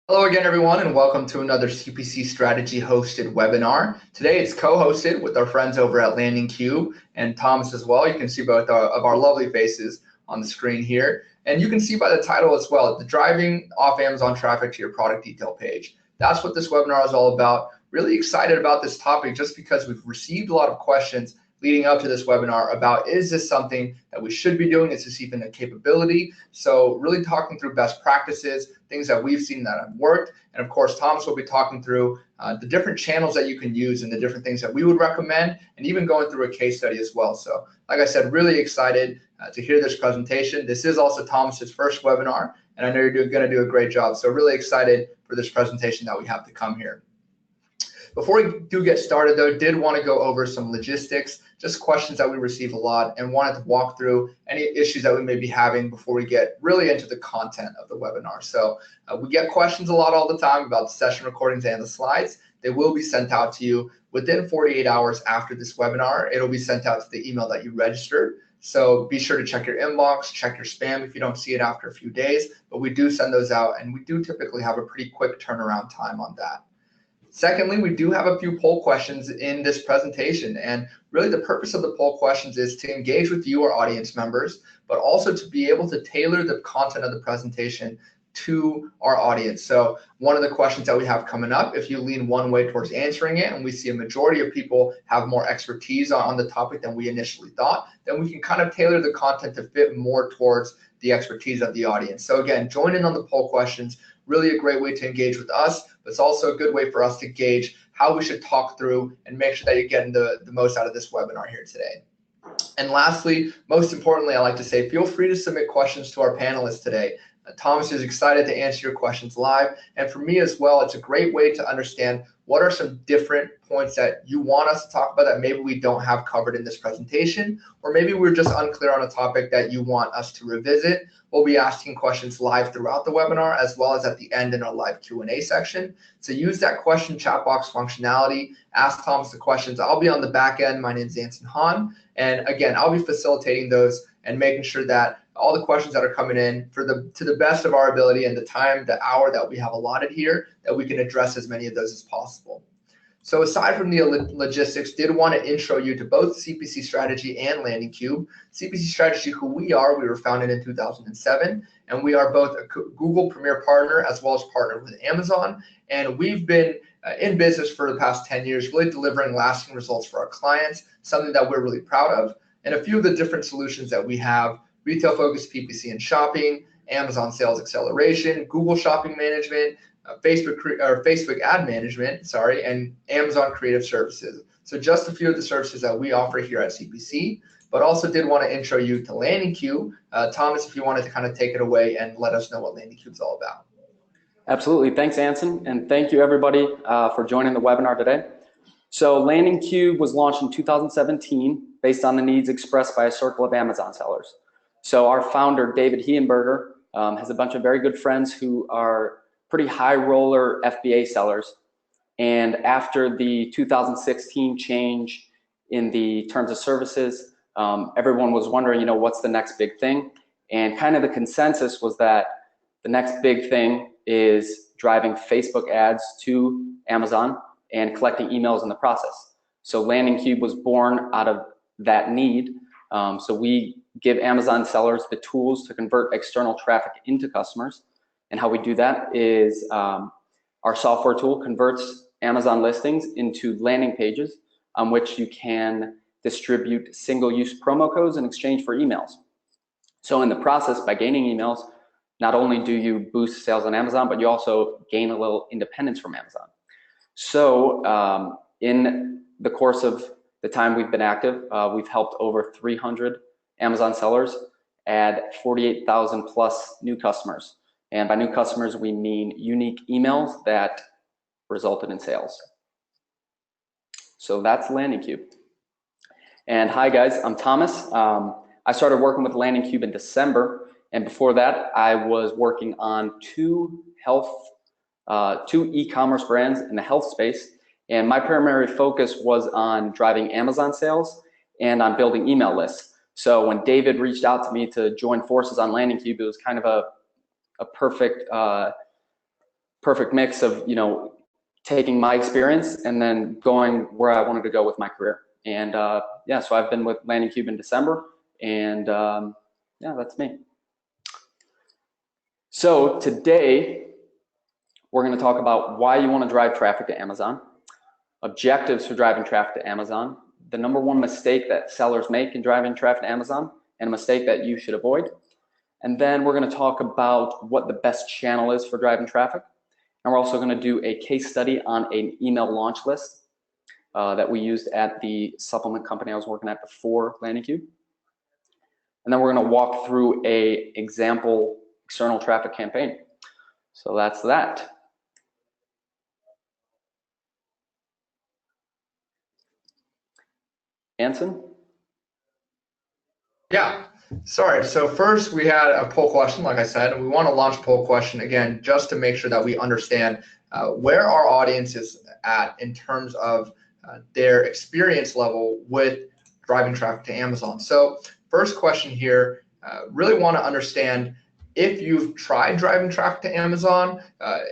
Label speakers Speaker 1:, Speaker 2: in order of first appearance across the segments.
Speaker 1: Hello again, everyone, and welcome to another CPC Strategy hosted webinar. Today it's co-hosted with our friends over at Landing Cube and Thomas as well. You can see both of our lovely faces on the screen here. And you can see by the title as well, the driving off Amazon traffic to your product detail page. That's what this webinar is all about. Really excited about this topic just because we've received a lot of questions leading up to this webinar about, is this something that we should be doing? Is this even a capability? So really talking through best practices, things that we've seen that have worked. And of course, Thomas will be talking through the different channels that you can use and the different things that we would recommend, and even going through a case study as well. So like I said, really excited to hear this presentation. This is also Thomas's first webinar, and I know you're going to do a great job. So really excited for this presentation that we have to come here. Before we do get started, though, did want to go over some logistics, just questions that we receive a lot, and wanted to walk through any issues that we may be having before we get really into the content of the webinar. So we get questions a lot all the time about the session recordings and the slides. They will be sent out to you within 48 hours after this webinar. It'll be sent out to the email that you registered. So be sure to check your inbox, check your spam if you don't see it after a few days, but we do send those out, and we do typically have a pretty quick turnaround time on that. Secondly, we do have a few poll questions in this presentation, and really the purpose of the poll questions is to engage with you, our audience members, but also to be able to tailor the content of the presentation to our audience. So one of the questions that we have coming up, if you lean one way towards answering it, and we see a majority of people have more expertise on the topic than we initially thought, then we can kind of tailor the content to fit more towards the expertise of the audience. So again, join in on the poll questions. Really a great way to engage with us, but it's also a good way for us to gauge how we should talk through and make sure that you're getting the most out of this webinar here today. And lastly, most importantly, I like to say, feel free to submit questions to our panelists today. Thomas is excited to answer your questions live. And for me as well, it's a great way to understand what are some different points that you want us to talk about that maybe we don't have covered in this presentation, or maybe we're just unclear on a topic that you want us to revisit. We'll be asking questions live throughout the webinar, as well as at the end in our live Q&A section. So use that question chat box functionality, ask Thomas the questions. I'll be on the back end. My name's Anson Hahn. And again, I'll be facilitating those and making sure that all the questions that are coming in to the best of our ability and the hour that we have allotted here, that we can address as many of those as possible. So aside from the logistics, did want to intro you to both CPC Strategy and Landing Cube. CPC Strategy, who we are, we were founded in 2007, and we are both a Google Premier Partner as well as partnered with Amazon. And we've been in business for the past 10 years, really delivering lasting results for our clients, something that we're really proud of. And a few of the different solutions that we have: retail-focused PPC and shopping, Amazon sales acceleration, Google Shopping Management, Facebook ad management, and Amazon Creative Services. So just a few of the services that we offer here at CPC, but also did want to intro you to Landing Cube. Thomas, if you wanted to kind of take it away and let us know what Landing Cube is all about.
Speaker 2: Absolutely. Thanks, Anson. And thank you, everybody, for joining the webinar today. So Landing Cube was launched in 2017 based on the needs expressed by a circle of Amazon sellers. So our founder, David Heemberger, has a bunch of very good friends who are pretty high roller FBA sellers. And after the 2016 change in the terms of services, everyone was wondering, what's the next big thing? And kind of the consensus was that the next big thing is driving Facebook ads to Amazon and collecting emails in the process. So Landing Cube was born out of that need. So we give Amazon sellers the tools to convert external traffic into customers. And how we do that is our software tool converts Amazon listings into landing pages on which you can distribute single-use promo codes in exchange for emails. So in the process, by gaining emails, not only do you boost sales on Amazon, but you also gain a little independence from Amazon. So in the course of the time we've been active, we've helped over 300 Amazon sellers add 48,000 plus new customers. And by new customers, we mean unique emails that resulted in sales. So that's Landing Cube. And hi guys, I'm Thomas. I started working with Landing Cube in December. And before that, I was working on two e-commerce brands in the health space. And my primary focus was on driving Amazon sales and on building email lists. So when David reached out to me to join forces on Landing Cube, it was kind of a perfect perfect mix of, taking my experience and then going where I wanted to go with my career. And yeah, so I've been with Landing Cube in December, and yeah, that's me. So today we're going to talk about why you want to drive traffic to Amazon, objectives for driving traffic to Amazon, the #1 mistake that sellers make in driving traffic to Amazon, and a mistake that you should avoid. And then we're going to talk about what the best channel is for driving traffic. And we're also going to do a case study on an email launch list that we used at the supplement company I was working at before Landing Cube. And then we're going to walk through a example external traffic campaign. So that's that. Anson?
Speaker 1: Yeah, sorry. So first we had a poll question, like I said, and we want to launch a poll question again, just to make sure that we understand where our audience is at in terms of their experience level with driving traffic to Amazon. So first question here, really want to understand if you've tried driving traffic to Amazon,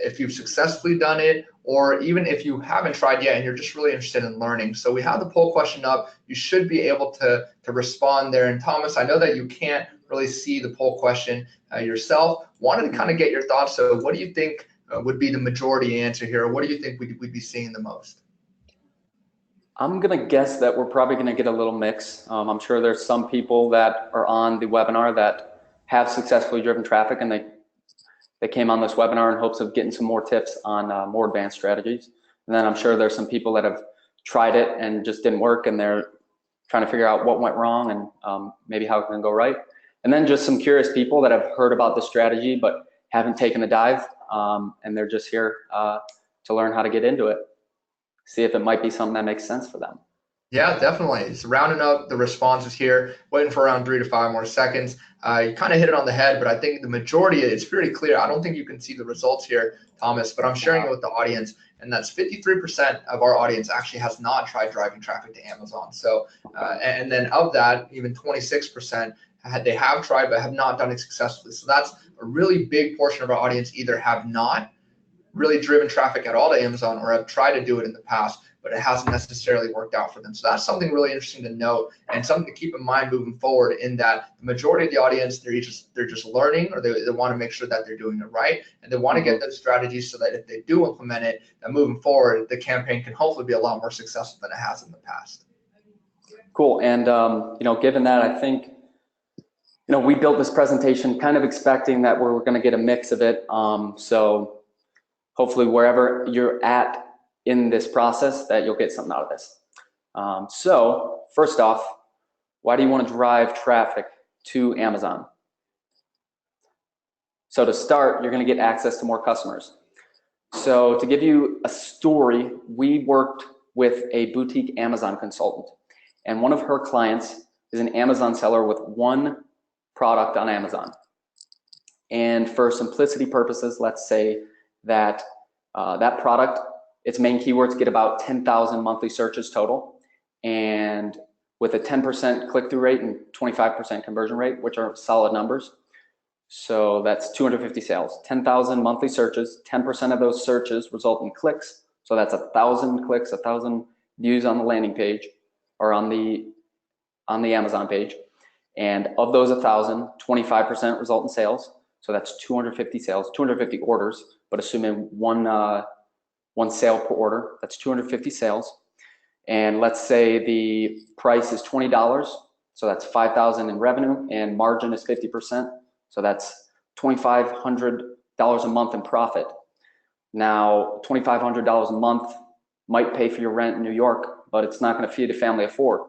Speaker 1: if you've successfully done it, or even if you haven't tried yet and you're just really interested in learning. So we have the poll question up. You should be able to respond there. And Thomas, I know that you can't really see the poll question yourself. Wanted to kind of get your thoughts. So what do you think would be the majority answer here? Or what do you think we'd be seeing the most?
Speaker 2: I'm going to guess that we're probably going to get a little mix. I'm sure there's some people that are on the webinar that have successfully driven traffic, and they came on this webinar in hopes of getting some more tips on more advanced strategies. And then I'm sure there's some people that have tried it and just didn't work, and they're trying to figure out what went wrong and maybe how it can go right. And then just some curious people that have heard about the strategy but haven't taken a dive, and they're just here to learn how to get into it, see if it might be something that makes sense for them.
Speaker 1: Yeah, definitely. It's rounding up the responses here, waiting for around 3 to 5 more seconds. You kind of hit it on the head, but I think the majority, it's pretty clear. I don't think you can see the results here, Thomas, but I'm sharing it with the audience, and that's 53% of our audience actually has not tried driving traffic to Amazon. So, and then of that, even 26% they have tried but have not done it successfully. So that's a really big portion of our audience either have not really driven traffic at all to Amazon or have tried to do it in the past, but it hasn't necessarily worked out for them. So that's something really interesting to note and something to keep in mind moving forward, in that the majority of the audience, they're just learning, or they want to make sure that they're doing it right, and they want to get those strategies so that if they do implement it, that moving forward, the campaign can hopefully be a lot more successful than it has in the past.
Speaker 2: Cool. And given that, I think we built this presentation kind of expecting that we're going to get a mix of it. So hopefully wherever you're at in this process, that you'll get something out of this. So first off, why do you want to drive traffic to Amazon? So to start, you're going to get access to more customers. So to give you a story, we worked with a boutique Amazon consultant, and one of her clients is an Amazon seller with one product on Amazon. And for simplicity purposes, let's say that that product, its main keywords get about 10,000 monthly searches total, and with a 10% click-through rate and 25% conversion rate, which are solid numbers. So that's 250 sales, 10,000 monthly searches, 10% of those searches result in clicks. So that's 1,000 clicks, 1,000 views on the landing page or on the Amazon page. And of those 1,000, 25% result in sales. So that's 250 sales, 250 orders, but assuming one sale per order, that's 250 sales. And let's say the price is $20, so that's $5,000 in revenue, and margin is 50%, so that's $2,500 a month in profit. Now, $2,500 a month might pay for your rent in New York, but it's not going to feed a family of 4.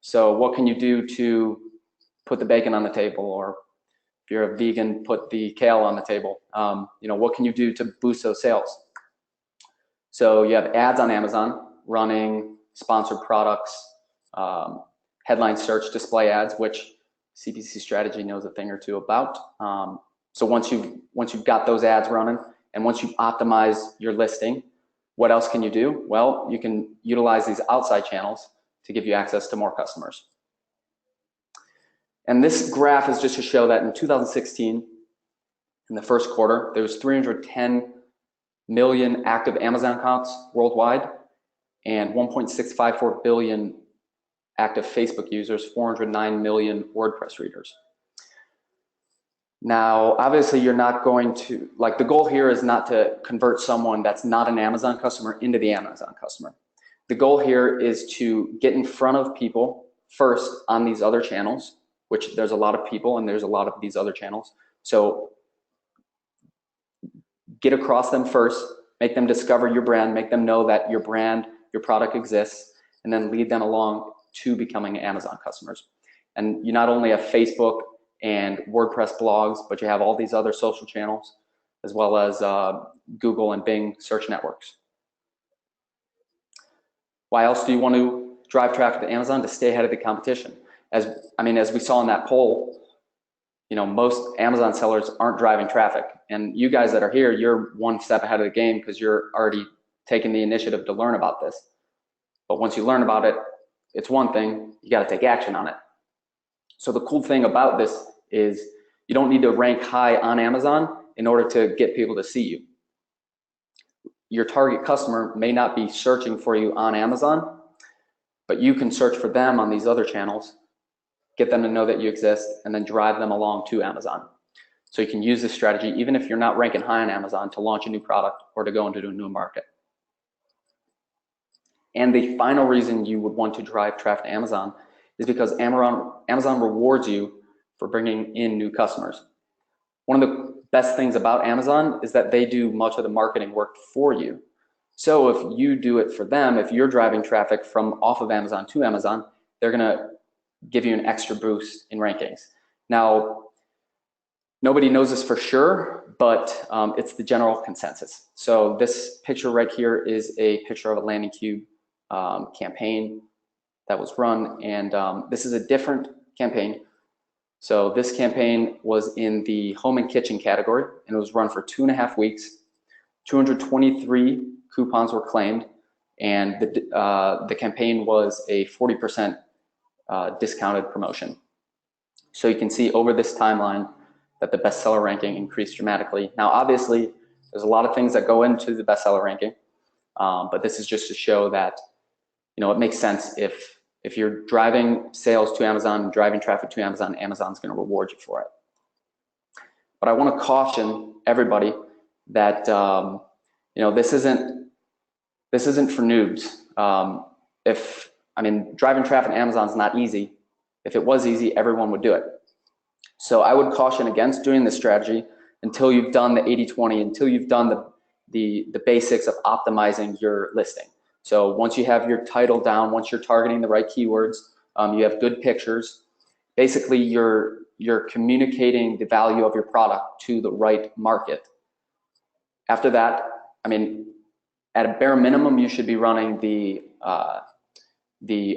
Speaker 2: So what can you do to put the bacon on the table, or if you're a vegan, put the kale on the table? What can you do to boost those sales? So you have ads on Amazon running, sponsored products, headline search display ads, which CPC Strategy knows a thing or two about. So once you've got those ads running, and once you've optimized your listing, what else can you do? Well, you can utilize these outside channels to give you access to more customers. And this graph is just to show that in 2016, in the first quarter, there was 310 million active Amazon accounts worldwide, and 1.654 billion active Facebook users, 409 million WordPress readers. Now, obviously, you're not going to, like, the goal here is not to convert someone that's not an Amazon customer into the Amazon customer. The goal here is to get in front of people first on these other channels, which there's a lot of people and there's a lot of these other channels. So get across them first, make them discover your brand, make them know that your brand, your product exists, and then lead them along to becoming Amazon customers. And you not only have Facebook and WordPress blogs, but you have all these other social channels, as well as Google and Bing search networks. Why else do you want to drive traffic to Amazon? To stay ahead of the competition. As we saw in that poll, you know, most Amazon sellers aren't driving traffic. And you guys that are here, you're one step ahead of the game because you're already taking the initiative to learn about this. But once you learn about it, it's one thing, you got to take action on it. So the cool thing about this is you don't need to rank high on Amazon in order to get people to see you. Your target customer may not be searching for you on Amazon, but you can search for them on these other channels, get them to know that you exist, and then drive them along to Amazon. So you can use this strategy even if you're not ranking high on Amazon to launch a new product or to go into a new market. And the final reason you would want to drive traffic to Amazon is because Amazon rewards you for bringing in new customers. One of the best things about Amazon is that they do much of the marketing work for you. So if you do it for them, if you're driving traffic from off of Amazon to Amazon, they're gonna give you an extra boost in rankings. Now, nobody knows this for sure, but it's the general consensus. So this picture right here is a picture of a landing cube campaign that was run, and this is a different campaign. So this campaign was in the home and kitchen category, and it was run for 2.5 weeks. 223 coupons were claimed, and the campaign was a 40% discounted promotion. So you can see over this timeline that the bestseller ranking increased dramatically. Now, obviously, there's a lot of things that go into the bestseller ranking, but this is just to show that, you know, it makes sense if you're driving sales to Amazon, driving traffic to Amazon, Amazon's going to reward you for it. But I want to caution everybody that you know, this isn't for noobs. Driving traffic to Amazon is not easy. If it was easy, everyone would do it. So I would caution against doing this strategy until you've done the 80-20, until you've done the basics of optimizing your listing. So once you have your title down, once you're targeting the right keywords, you have good pictures, basically you're communicating the value of your product to the right market. After that, I mean, at a bare minimum, you should be running the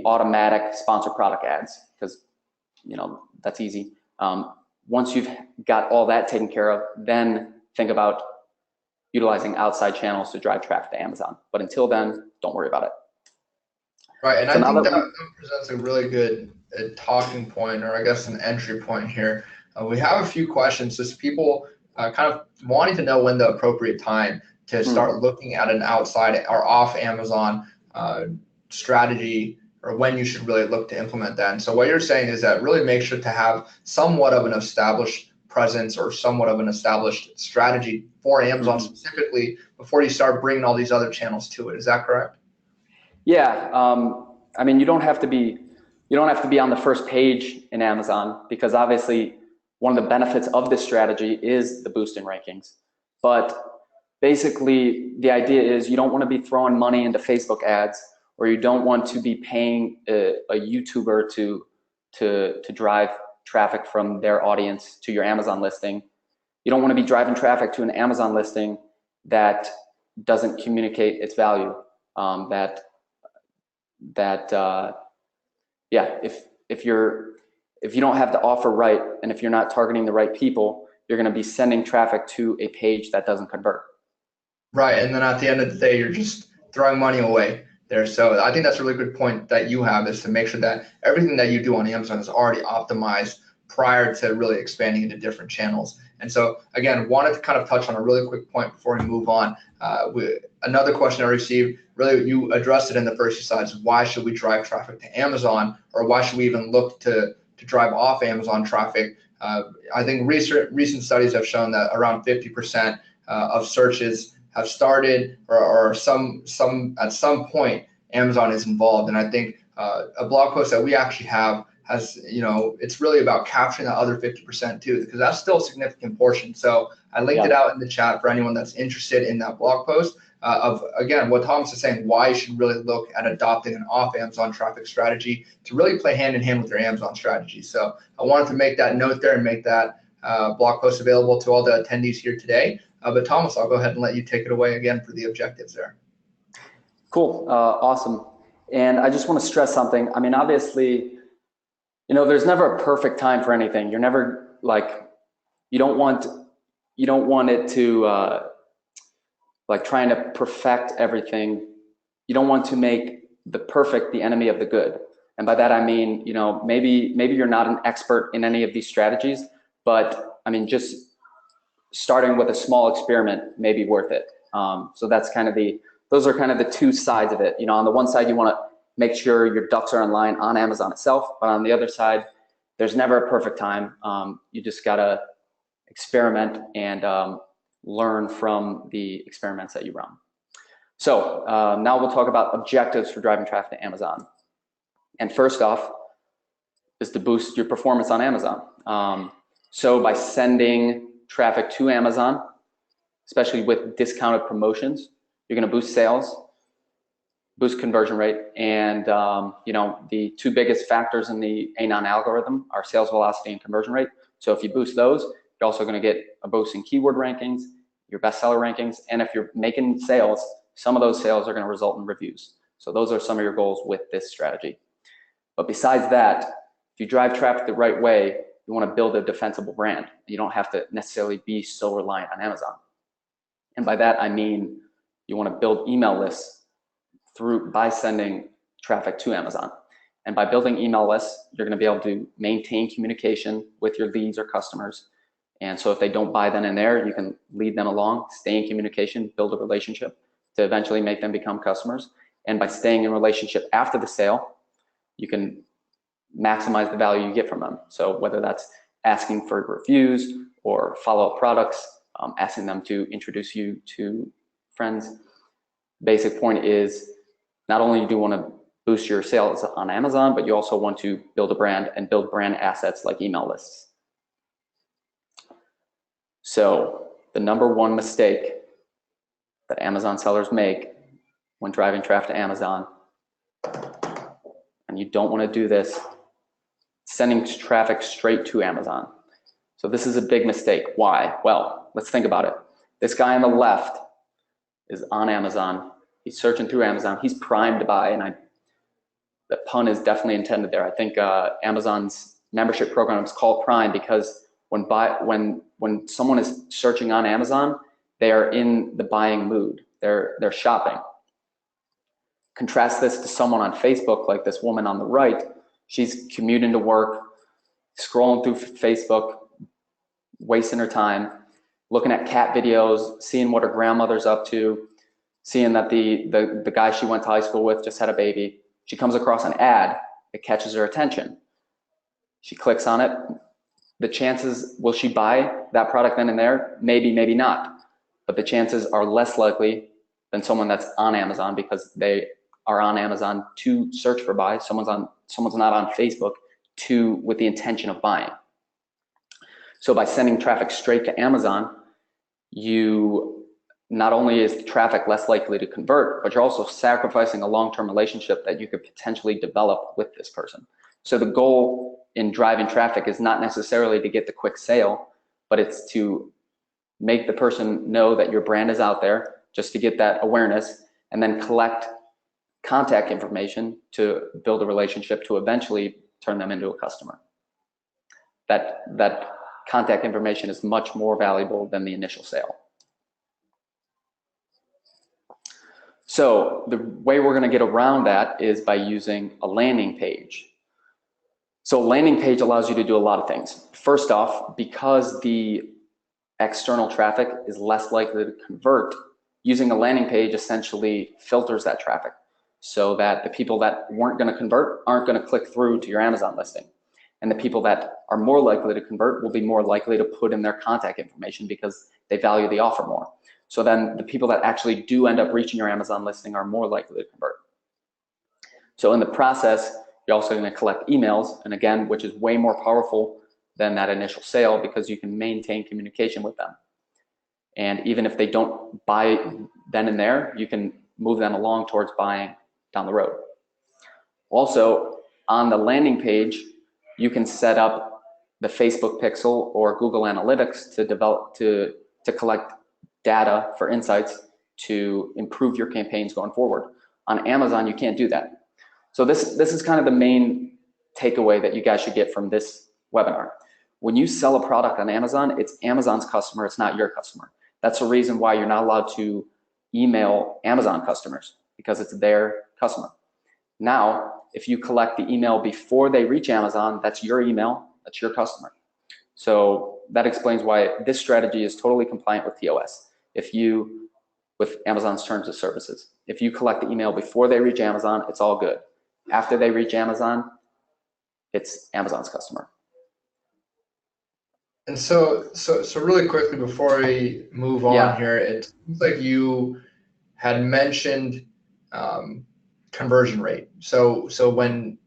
Speaker 2: automatic sponsored product ads, because, you know, that's easy. Once you've got all that taken care of, then think about utilizing outside channels to drive traffic to Amazon. But until then, don't worry about it.
Speaker 1: Right, and so I think that presents a really good talking point, or I guess an entry point here. We have a few questions, just people kind of wanting to know when the appropriate time to start looking at an outside or off Amazon strategy, or when you should really look to implement that. And so what you're saying is that really make sure to have somewhat of an established presence or somewhat of an established strategy for Amazon specifically before you start bringing all these other channels to it. Is that correct?
Speaker 2: Yeah, I mean, you don't have to be on the first page in Amazon, because obviously one of the benefits of this strategy is the boost in rankings. But basically the idea is you don't want to be throwing money into Facebook ads, or you don't want to be paying a YouTuber to drive traffic from their audience to your Amazon listing. You don't want to be driving traffic to an Amazon listing that doesn't communicate its value. If you don't have the offer right, and if you're not targeting the right people, you're going to be sending traffic to a page that doesn't convert.
Speaker 1: Right, and then at the end of the day, you're just throwing money away there. So I think that's a really good point that you have, is to make sure that everything that you do on Amazon is already optimized prior to really expanding into different channels. And so again, wanted to kind of touch on a really quick point before we move on. Another question I received, really you addressed it in the first few slides, why should we drive traffic to Amazon, or why should we even look to drive off Amazon traffic? I think recent studies have shown that around 50% of searches have started or some at some point Amazon is involved. And I think a blog post that we actually have has, it's really about capturing that other 50% too, because that's still a significant portion. So I linked it out in the chat for anyone that's interested in that blog post of, again, what Thomas is saying, why you should really look at adopting an off Amazon traffic strategy to really play hand in hand with your Amazon strategy. So I wanted to make that note there and make that blog post available to all the attendees here today. But Thomas, I'll go ahead and let you take it away again for the objectives there.
Speaker 2: Cool, awesome. And I just want to stress something. I mean, obviously, there's never a perfect time for anything. You're never you don't want it to trying to perfect everything. You don't want to make the perfect the enemy of the good. And by that I mean, maybe you're not an expert in any of these strategies, but I mean, just starting with a small experiment may be worth it. So that's kind of those are kind of the two sides of it. On the one side, you want to make sure your ducks are in line on Amazon itself, but on the other side, there's never a perfect time. You just gotta experiment and learn from the experiments that you run. So now we'll talk about objectives for driving traffic to Amazon. And first off is to boost your performance on Amazon. So by sending traffic to Amazon, especially with discounted promotions, you're gonna boost sales, boost conversion rate, and the two biggest factors in the ANON algorithm are sales velocity and conversion rate. So if you boost those, you're also going to get a boost in keyword rankings, your bestseller rankings, and if you're making sales, some of those sales are going to result in reviews. So those are some of your goals with this strategy. But besides that, if you drive traffic the right way, you want to build a defensible brand. You don't have to necessarily be so reliant on Amazon. And by that I mean you want to build email lists by sending traffic to Amazon. And by building email lists, you're going to be able to maintain communication with your leads or customers. And so if they don't buy then and there, you can lead them along, stay in communication, build a relationship to eventually make them become customers. And by staying in relationship after the sale, you can maximize the value you get from them. So whether that's asking for reviews or follow-up products, asking them to introduce you to friends. Basic point is, not only do you want to boost your sales on Amazon, but you also want to build a brand and build brand assets like email lists. So the number one mistake that Amazon sellers make when driving traffic to Amazon, and you don't want to do this, sending traffic straight to Amazon. So this is a big mistake. Why? Well, let's think about it. This guy on the left is on Amazon. He's searching through Amazon. He's primed to buy, and the pun is definitely intended there. I think Amazon's membership program is called Prime because when someone is searching on Amazon, they are in the buying mood. They're shopping. Contrast this to someone on Facebook, like this woman on the right. She's commuting to work, scrolling through Facebook, wasting her time, looking at cat videos, seeing what her grandmother's up to, seeing that the guy she went to high school with just had a baby. She comes across an ad that catches her attention. She clicks on it. The chances, will she buy that product then and there? Maybe, maybe not. But the chances are less likely than someone that's on Amazon, because they are on Amazon to search for buy. Someone's not on Facebook with the intention of buying. So by sending traffic straight to Amazon, not only is the traffic less likely to convert, but you're also sacrificing a long-term relationship that you could potentially develop with this person. So the goal in driving traffic is not necessarily to get the quick sale, but it's to make the person know that your brand is out there, just to get that awareness, and then collect contact information to build a relationship to eventually turn them into a customer. That contact information is much more valuable than the initial sale. So the way we're going to get around that is by using a landing page. So a landing page allows you to do a lot of things. First off, because the external traffic is less likely to convert, using a landing page essentially filters that traffic so that the people that weren't going to convert aren't going to click through to your Amazon listing. And the people that are more likely to convert will be more likely to put in their contact information because they value the offer more. So then the people that actually do end up reaching your Amazon listing are more likely to convert. So in the process, you're also going to collect emails, and again, which is way more powerful than that initial sale because you can maintain communication with them. And even if they don't buy then and there, you can move them along towards buying down the road. Also, on the landing page, you can set up the Facebook pixel or Google Analytics to collect data for insights to improve your campaigns going forward. On Amazon, you can't do that. So this is kind of the main takeaway that you guys should get from this webinar. When you sell a product on Amazon, it's Amazon's customer, it's not your customer. That's the reason why you're not allowed to email Amazon customers, because it's their customer. Now, if you collect the email before they reach Amazon, that's your email, that's your customer. So that explains why this strategy is totally compliant with TOS. With Amazon's terms of services. If you collect the email before they reach Amazon, it's all good. After they reach Amazon, it's Amazon's customer.
Speaker 1: And so really quickly before we move on here, it seems like you had mentioned conversion rate. So when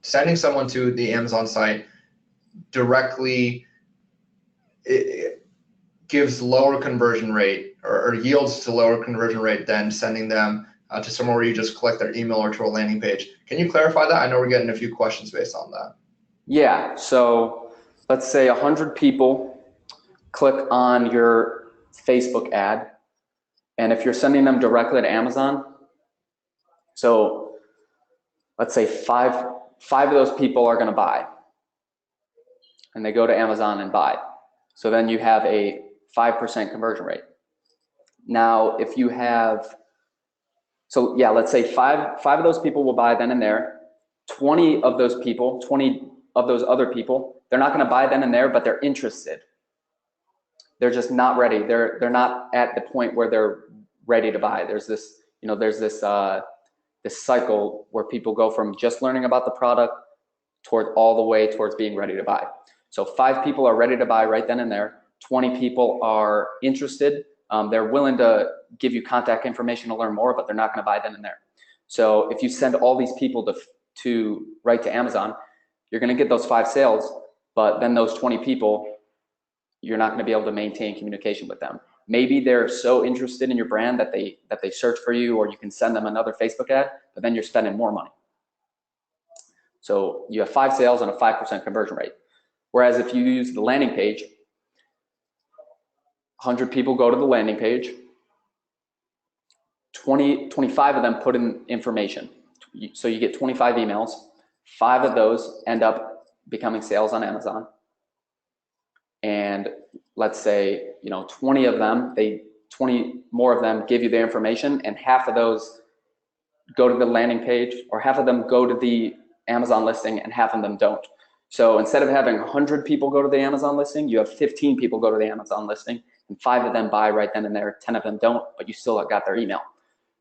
Speaker 1: sending someone to the Amazon site directly, it gives lower conversion rate or yields to lower conversion rate than sending them to somewhere where you just collect their email or to a landing page. Can you clarify that? I know we're getting a few questions based on that.
Speaker 2: Yeah, so let's say 100 people click on your Facebook ad, and if you're sending them directly to Amazon, so let's say five of those people are going to buy, and they go to Amazon and buy. So then you have a 5% conversion rate. Now, if you have, so yeah, let's say five of those people will buy then and there. 20 of those other people, they're not going to buy then and there, but they're interested. They're just not ready. They're not at the point where they're ready to buy. There's this, this cycle where people go from just learning about the product all the way towards being ready to buy. So 5 people are ready to buy right then and there. 20 people are interested. They're willing to give you contact information to learn more, but they're not going to buy then and there. So if you send all these people to right to Amazon, you're going to get those 5 sales, but then those 20 people, you're not going to be able to maintain communication with them. Maybe they're so interested in your brand that they search for you, or you can send them another Facebook ad, but then you're spending more money. So you have 5 sales and a 5% conversion rate. Whereas if you use the landing page, 100 people go to the landing page, 25 of them put in information. So you get 25 emails, 5 of those end up becoming sales on Amazon. And let's say, 20 more of them give you the information, and half of those go to the landing page, or half of them go to the Amazon listing and half of them don't. So instead of having 100 people go to the Amazon listing, you have 15 people go to the Amazon listing, and 5 of them buy right then and there, 10 of them don't, but you still got their email.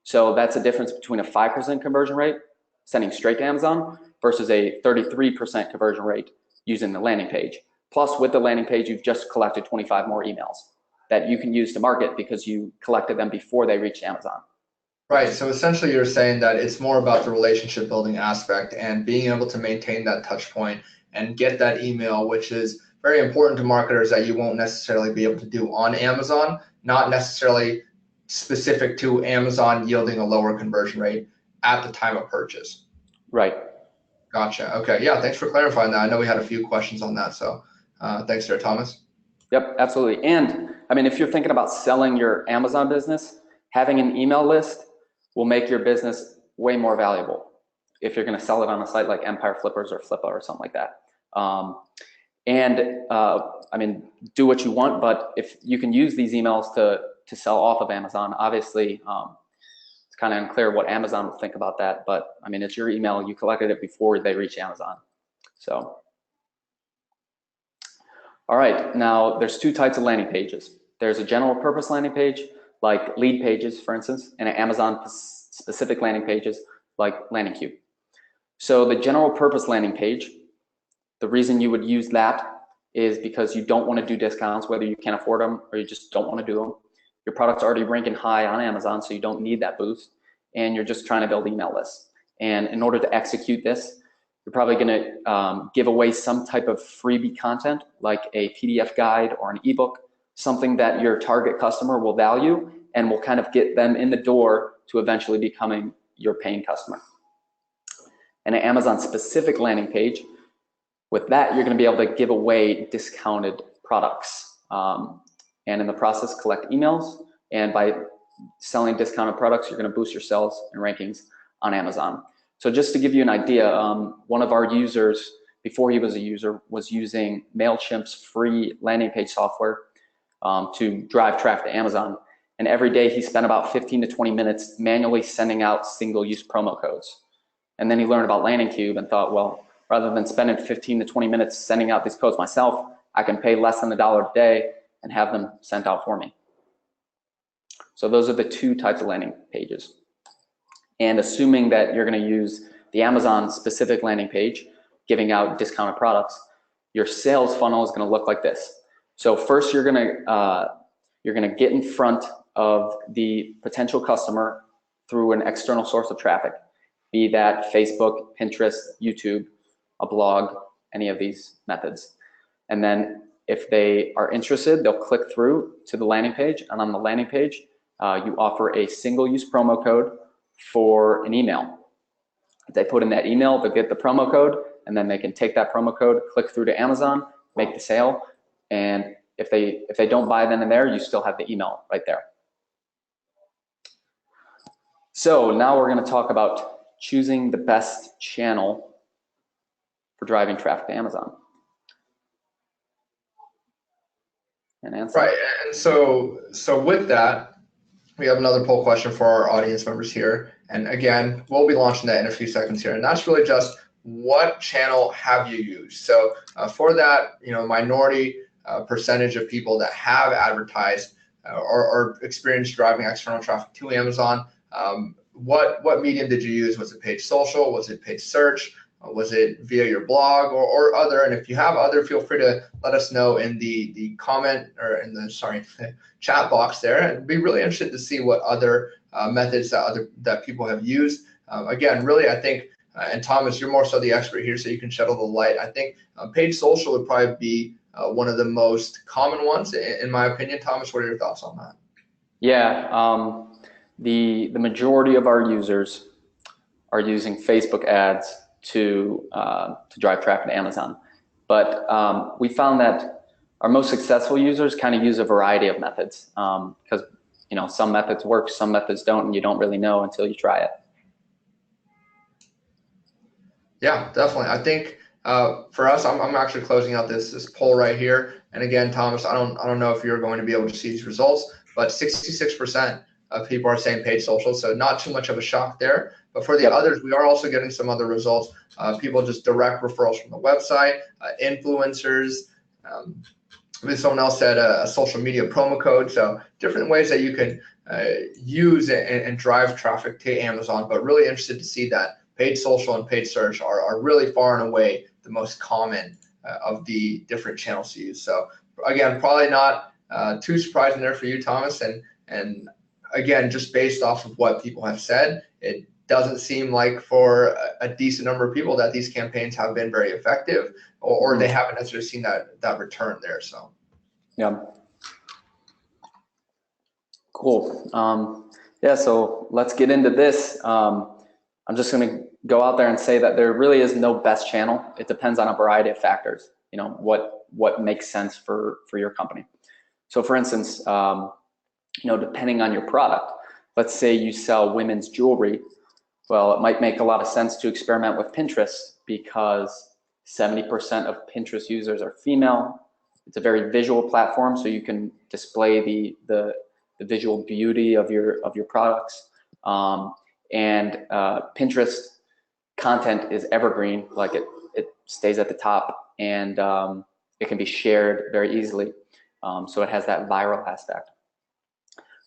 Speaker 2: So that's a difference between a 5% conversion rate, sending straight to Amazon, versus a 33% conversion rate using the landing page. Plus, with the landing page, you've just collected 25 more emails that you can use to market because you collected them before they reached Amazon.
Speaker 1: Right. So essentially, you're saying that it's more about the relationship building aspect and being able to maintain that touch point and get that email, which is very important to marketers that you won't necessarily be able to do on Amazon, not necessarily specific to Amazon yielding a lower conversion rate at the time of purchase.
Speaker 2: Right.
Speaker 1: Gotcha. Okay. Yeah. Thanks for clarifying that. I know we had a few questions on that. So thanks there, Thomas.
Speaker 2: Yep, absolutely. And I mean, if you're thinking about selling your Amazon business, having an email list will make your business way more valuable if you're going to sell it on a site like Empire Flippers or Flippa or something like that. I mean, do what you want, but if you can use these emails to sell off of Amazon, obviously it's kind of unclear what Amazon will think about that, but I mean, it's your email, you collected it before they reach Amazon. So, all right, now there's 2 types of landing pages. There's a general purpose landing page, like lead pages, for instance, and an Amazon specific landing pages, like Landing Queue. So the general purpose landing page, the reason you would use that is because you don't want to do discounts, whether you can't afford them or you just don't want to do them. Your product's already ranking high on Amazon, so you don't need that boost, and you're just trying to build email lists. And in order to execute this, you're probably going to give away some type of freebie content, like a PDF guide or an ebook, something that your target customer will value and will kind of get them in the door to eventually becoming your paying customer. And an Amazon specific landing page, with that, you're going to be able to give away discounted products. And in the process, collect emails. And by selling discounted products, you're going to boost your sales and rankings on Amazon. So just to give you an idea, one of our users, before he was a user, was using MailChimp's free landing page software to drive traffic to Amazon. And every day he spent about 15 to 20 minutes manually sending out single-use promo codes. And then he learned about Landing Cube and thought, well, rather than spending 15 to 20 minutes sending out these codes myself, I can pay less than $1 a day and have them sent out for me. So those are the two types of landing pages. And assuming that you're going to use the Amazon specific landing page, giving out discounted products, your sales funnel is going to look like this. So first, you're going to get in front of the potential customer through an external source of traffic, be that Facebook, Pinterest, YouTube, a blog, any of these methods. And then if they are interested, they'll click through to the landing page, and on the landing page, you offer a single-use promo code for an email. If they put in that email, they'll get the promo code, and then they can take that promo code, click through to Amazon, make the sale, and if they don't buy then and there, you still have the email right there. So now we're going to talk about choosing the best channel for driving traffic to Amazon. And answer.
Speaker 1: Right, and so with that, we have another poll question for our audience members here. And again, we'll be launching that in a few seconds here. And that's really just, what channel have you used? So for that, minority percentage of people that have advertised or experienced driving external traffic to Amazon, what medium did you use? Was it paid social? Was it paid search? Was it via your blog or other? And if you have other, feel free to let us know in the comment or in the chat box there. I'd be really interested to see what other methods that people have used. Again, really, I think, and Thomas, you're more so the expert here, so you can shed a little light. I think paid social would probably be one of the most common ones, in my opinion. Thomas, what are your thoughts on that?
Speaker 2: Yeah, the majority of our users are using Facebook ads to drive traffic to Amazon. But we found that our most successful users kind of use a variety of methods because some methods work, some methods don't, and you don't really know until you try it. Yeah,
Speaker 1: definitely. I think for us, I'm actually closing out this poll right here. And again, Thomas, I don't know if you're going to be able to see these results, but 66% of people are saying paid social, so not too much of a shock there. But for the others, we are also getting some other results. People just direct referrals from the website, influencers. Someone else said a social media promo code. So different ways that you can use and drive traffic to Amazon. But really interested to see that paid social and paid search are really far and away the most common of the different channels to use. So again, probably not too surprising there for you, Thomas. And again, just based off of what people have said, it doesn't seem like for a decent number of people that these campaigns have been very effective, or they haven't necessarily seen that return there. So
Speaker 2: yeah, cool. Yeah, so let's get into this. I'm just going to go out there and say that there really is no best channel. It depends on a variety of factors. What makes sense for your company. So for instance, depending on your product, let's say you sell women's jewelry. Well, it might make a lot of sense to experiment with Pinterest because 70% of Pinterest users are female. It's a very visual platform, so you can display the visual beauty of your products. And Pinterest content is evergreen, like it stays at the top, and it can be shared very easily. So it has that viral aspect.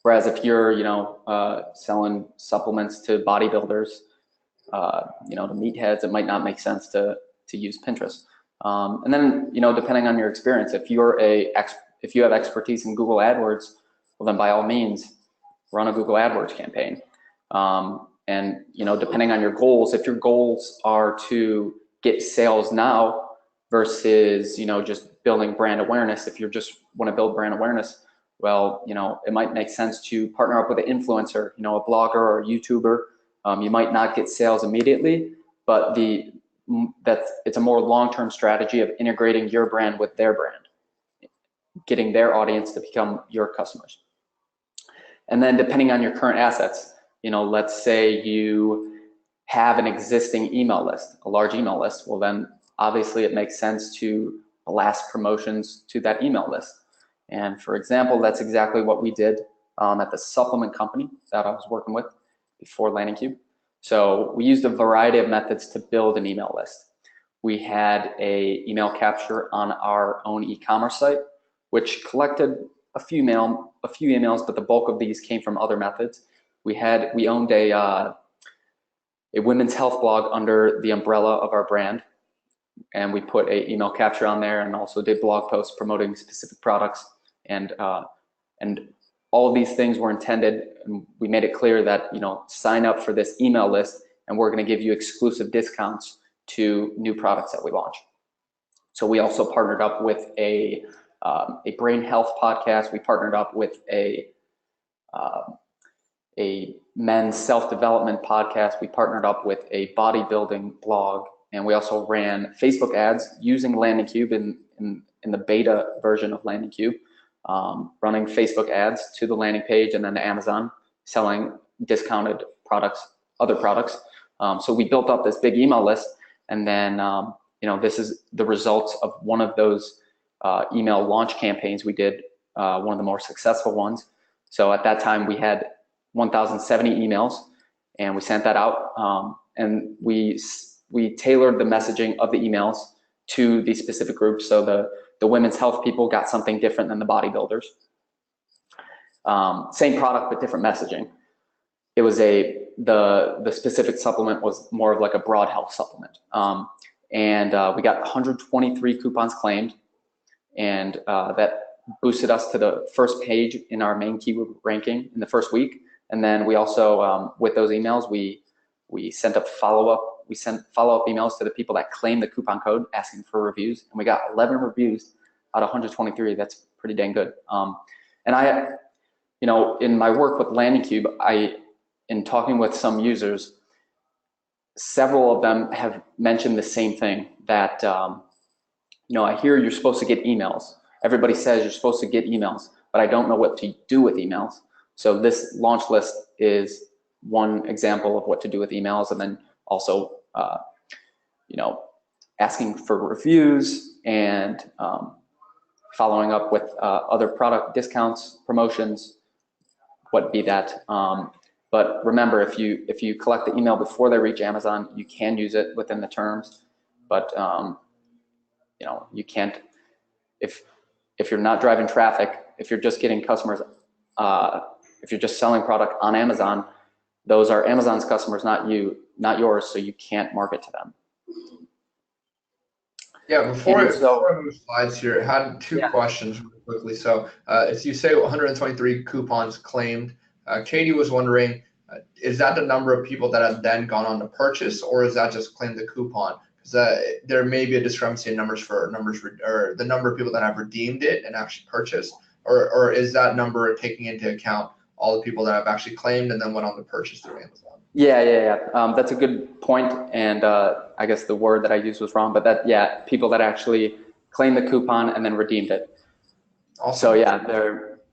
Speaker 2: Whereas if you're, selling supplements to bodybuilders, to meatheads, it might not make sense to use Pinterest. And then, depending on your experience, if you have expertise in Google AdWords, well, then by all means, run a Google AdWords campaign. And, depending on your goals, if your goals are to get sales now versus, just building brand awareness, if you just want to build brand awareness, well, it might make sense to partner up with an influencer, a blogger or a YouTuber. You might not get sales immediately, but it's a more long-term strategy of integrating your brand with their brand, getting their audience to become your customers. And then depending on your current assets, let's say you have an existing email list, a large email list, well then obviously it makes sense to blast promotions to that email list. And for example, that's exactly what we did at the supplement company that I was working with before LandingCube. So we used a variety of methods to build an email list. We had a email capture on our own e-commerce site, which collected a few emails, but the bulk of these came from other methods. We owned a women's health blog under the umbrella of our brand, and we put a email capture on there and also did blog posts promoting specific products. And all of these things were intended, and we made it clear that, sign up for this email list and we're going to give you exclusive discounts to new products that we launch. So we also partnered up with a brain health podcast. We partnered up with a men's self-development podcast. We partnered up with a bodybuilding blog, and we also ran Facebook ads using LandingCube in the beta version of LandingCube. Running Facebook ads to the landing page and then to Amazon, selling discounted products, other products. So we built up this big email list, and then this is the results of one of those email launch campaigns we did, one of the more successful ones. So at that time we had 1,070 emails, and we sent that out, and we tailored the messaging of the emails to these specific groups. So the women's health people got something different than the bodybuilders. Same product, but different messaging. It was the specific supplement was more of like a broad health supplement. And we got 123 coupons claimed, and that boosted us to the first page in our main keyword ranking in the first week. And then we also, with those emails, we sent follow-up emails to the people that claimed the coupon code asking for reviews, and we got 11 reviews out of 123. That's pretty dang good. And I, in my work with LandingCube, in talking with some users, several of them have mentioned the same thing, that I hear you're supposed to get emails. Everybody says you're supposed to get emails, but I don't know what to do with emails. So this launch list is one example of what to do with emails, and then also asking for reviews and following up with other product discounts, promotions, what be that. But remember, if you collect the email before they reach Amazon, you can use it within the terms. But you can't, if you're not driving traffic, if you're just getting customers, if you're just selling product on Amazon, those are Amazon's customers, not yours, so you can't market to them.
Speaker 1: Yeah, before I move slides here, I had two questions really quickly. So as you say, 123 coupons claimed. Katie was wondering, is that the number of people that have then gone on to purchase, or is that just claimed the coupon? Because there may be a discrepancy in or the number of people that have redeemed it and actually purchased, or is that number taking into account all the people that have actually claimed and then went on to purchase through Amazon? Yeah.
Speaker 2: That's a good point, and I guess the word that I used was wrong, but people that actually claimed the coupon and then redeemed it. Awesome. So yeah,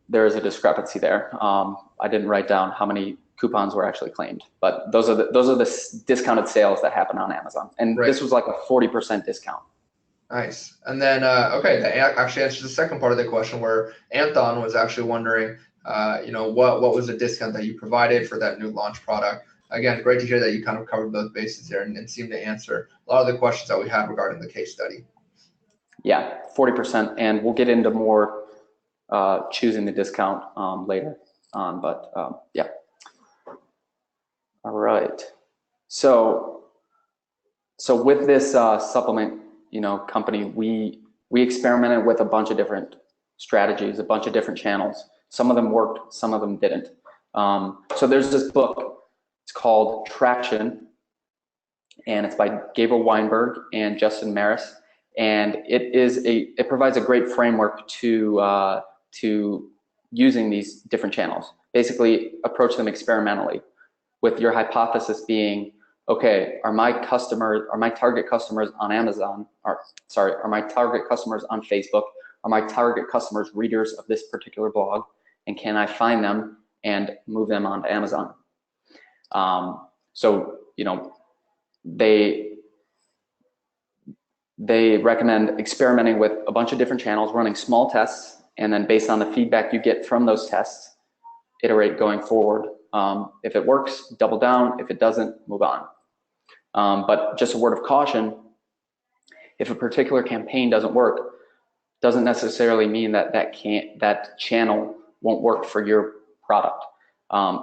Speaker 2: there is a discrepancy there. I didn't write down how many coupons were actually claimed, but those are the discounted sales that happen on Amazon, and This was like a 40% discount.
Speaker 1: Nice. And then that actually answers the second part of the question, where Anton was actually wondering, what was the discount that you provided for that new launch product? Again, great to hear that you kind of covered both bases there and seemed to answer a lot of the questions that we had regarding the case study.
Speaker 2: Yeah, 40%, and we'll get into more choosing the discount later on. But yeah. All right. So with this supplement, company, we experimented with a bunch of different strategies, a bunch of different channels. Some of them worked, some of them didn't. So there's this book. It's called Traction, and it's by Gabriel Weinberg and Justin Maris, and it provides a great framework to using these different channels. Basically, approach them experimentally, with your hypothesis being, okay, are my target customers on Amazon, are my target customers on Facebook, are my target customers readers of this particular blog, and can I find them and move them onto Amazon? So, they recommend experimenting with a bunch of different channels, running small tests, and then based on the feedback you get from those tests, iterate going forward. If it works, double down. If it doesn't, move on. But just a word of caution, if a particular campaign doesn't work, doesn't necessarily mean that channel won't work for your product.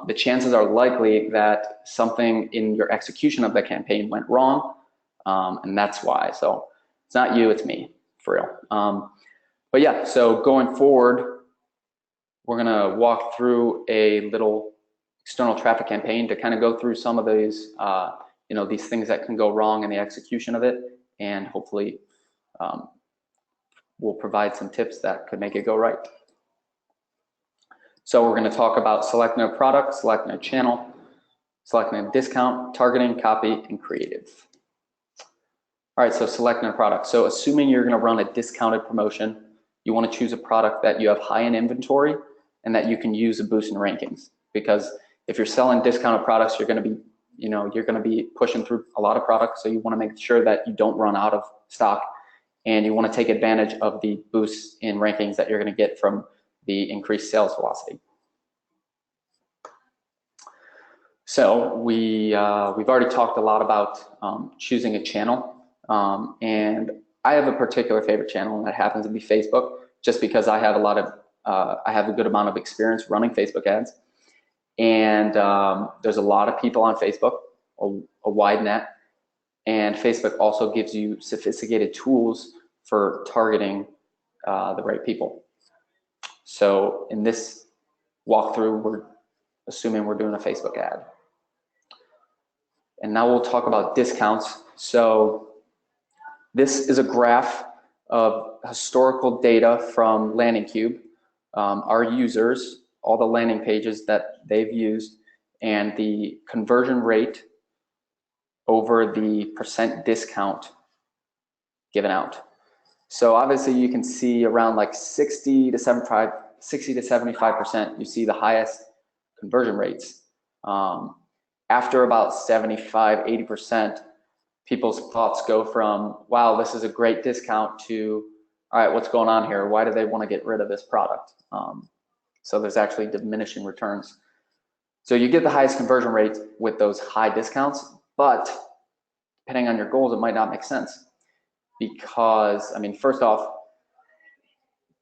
Speaker 2: The chances are likely that something in your execution of the campaign went wrong, and that's why. So it's not you, it's me, for real. But yeah, so going forward, we're gonna walk through a little external traffic campaign to kind of go through some of these, these things that can go wrong in the execution of it, and hopefully we'll provide some tips that could make it go right. So we're going to talk about selecting a product, selecting a channel, selecting a discount, targeting, copy, and creative. All right, so selecting a product. So assuming you're going to run a discounted promotion, you want to choose a product that you have high in inventory and that you can use a boost in rankings. Because if you're selling discounted products, you're going to be pushing through a lot of products. So you want to make sure that you don't run out of stock, and you want to take advantage of the boosts in rankings that you're going to get from the increased sales velocity. So we've already talked a lot about choosing a channel, and I have a particular favorite channel, and that happens to be Facebook, just because I have a good amount of experience running Facebook ads, and there's a lot of people on Facebook, a wide net, and Facebook also gives you sophisticated tools for targeting the right people. So in this walkthrough, we're assuming we're doing a Facebook ad. And now we'll talk about discounts. So this is a graph of historical data from LandingCube, our users, all the landing pages that they've used, and the conversion rate over the percent discount given out. So obviously you can see around like 60 to 75%, you see the highest conversion rates. After about 75, 80%, people's thoughts go from, wow, this is a great discount, to, all right, what's going on here? Why do they want to get rid of this product? So there's actually diminishing returns. So you get the highest conversion rate with those high discounts, but depending on your goals, it might not make sense. Because, I mean, first off,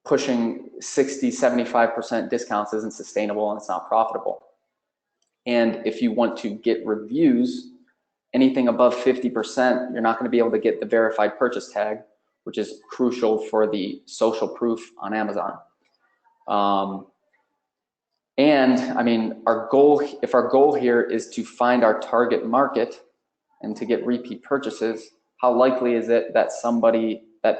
Speaker 2: pushing 60, 75% discounts isn't sustainable, and it's not profitable. And if you want to get reviews, anything above 50%, you're not going to be able to get the verified purchase tag, which is crucial for the social proof on Amazon. And I mean, if our goal here is to find our target market and to get repeat purchases, how likely is it that somebody that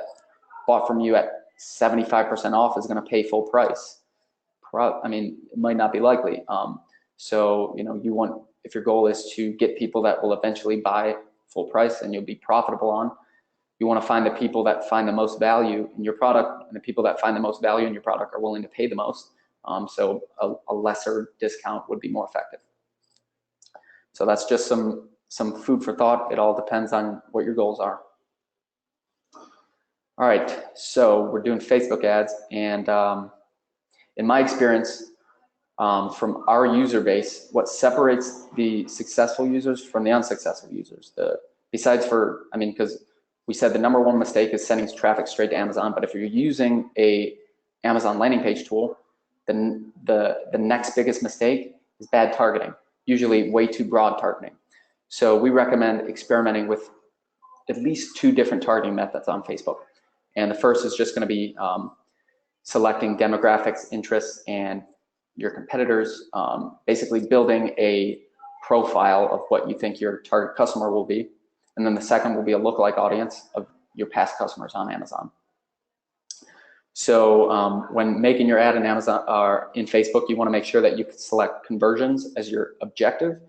Speaker 2: bought from you at 75% off is going to pay full price? I mean, it might not be likely. So, if your goal is to get people that will eventually buy full price and you'll be profitable on, you want to find the people that find the most value in your product, and the people that find the most value in your product are willing to pay the most. So a lesser discount would be more effective. So that's just some food for thought. It all depends on what your goals are. All right, so we're doing Facebook ads, and in my experience, from our user base, what separates the successful users from the unsuccessful users, because we said the #1 mistake is sending traffic straight to Amazon, but if you're using a Amazon landing page tool, then the next biggest mistake is bad targeting, usually way too broad targeting. So we recommend experimenting with at least 2 different targeting methods on Facebook. And the first is just going to be selecting demographics, interests, and your competitors, basically building a profile of what you think your target customer will be. And then the second will be a lookalike audience of your past customers on Amazon. So when making your ad in Amazon or in Facebook, you want to make sure that you can select conversions as your objective,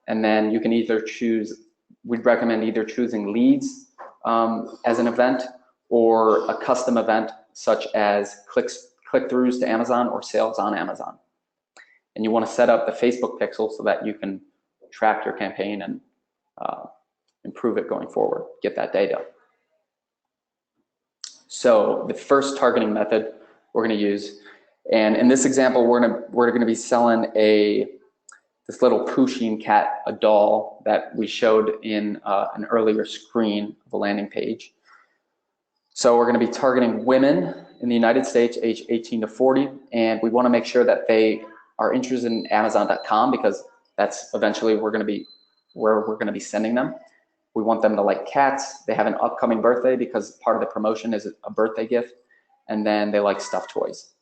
Speaker 2: and then you can either choose. We'd recommend either choosing leads as an event or a custom event such as click-throughs to Amazon or sales on Amazon. And you want to set up the Facebook pixel so that you can track your campaign and improve it going forward, get that data. So the first targeting method we're going to use, and in this example, we're going to be selling this little Pusheen cat, a doll that we showed in an earlier screen of a landing page. So we're going to be targeting women in the United States, age 18 to 40, and we want to make sure that they are interested in Amazon.com because that's eventually where we're going to be sending them. We want them to like cats. They have an upcoming birthday because part of the promotion is a birthday gift, and then they like stuffed toys.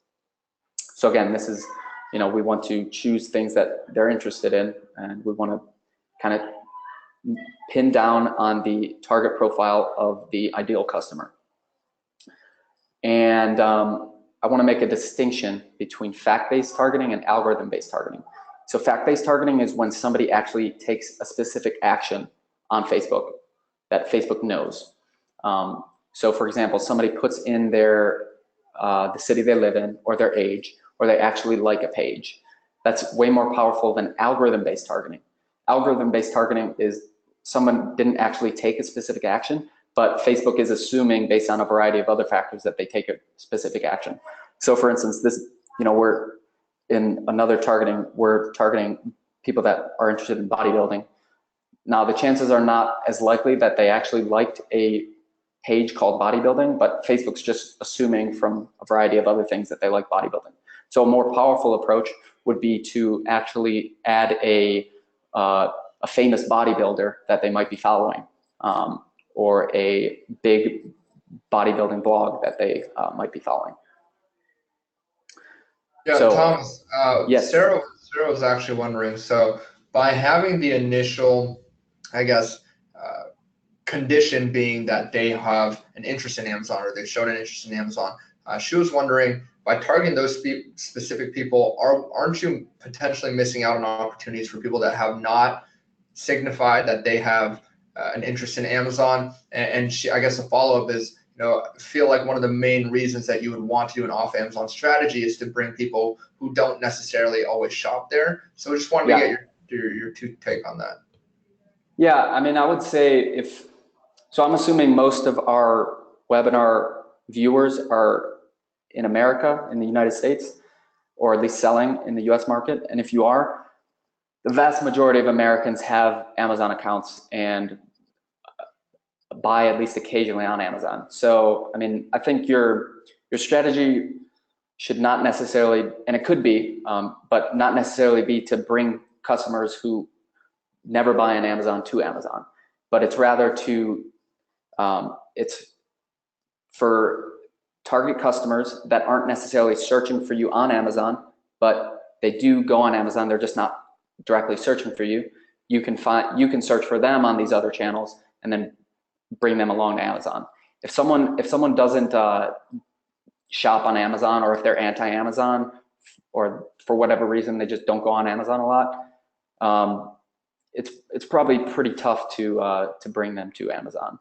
Speaker 2: So again, this is, we want to choose things that they're interested in, and we want to kind of pin down on the target profile of the ideal customer. And I want to make a distinction between fact-based targeting and algorithm-based targeting. So fact-based targeting is when somebody actually takes a specific action on Facebook that Facebook knows. So for example, somebody puts in the city they live in or their age, or they actually like a page. That's way more powerful than algorithm-based targeting. Algorithm-based targeting is someone didn't actually take a specific action, but Facebook is assuming based on a variety of other factors that they take a specific action. So for instance, we're in another targeting, we're targeting people that are interested in bodybuilding. Now, the chances are not as likely that they actually liked a page called bodybuilding, but Facebook's just assuming from a variety of other things that they like bodybuilding. So a more powerful approach would be to actually add a famous bodybuilder that they might be following, or a big bodybuilding blog that they might be following.
Speaker 1: Yeah,
Speaker 2: so,
Speaker 1: Thomas,
Speaker 2: yes.
Speaker 1: Sarah was actually wondering, so by having the initial, I guess, condition being that they have an interest in Amazon or they've shown an interest in Amazon, she was wondering, by targeting those specific people, aren't you potentially missing out on opportunities for people that have not signified that they have an interest in Amazon? And I guess the follow-up is, feel like one of the main reasons that you would want to do an off Amazon strategy is to bring people who don't necessarily always shop there. So I just wanted to get your take on that.
Speaker 2: Yeah, I mean, I would say so I'm assuming most of our webinar viewers are in America, in the United States, or at least selling in the US market. And if you are, the vast majority of Americans have Amazon accounts and buy at least occasionally on Amazon. So, I mean, I think your strategy should not necessarily, and it could be, but not necessarily be to bring customers who never buy on Amazon to Amazon, but it's rather to, it's for target customers that aren't necessarily searching for you on Amazon, but they do go on Amazon, they're just not directly searching for you. You can search for them on these other channels and then bring them along to Amazon. If someone doesn't shop on Amazon, or if they're anti-Amazon, or for whatever reason they just don't go on Amazon a lot, it's probably pretty tough to bring them to Amazon.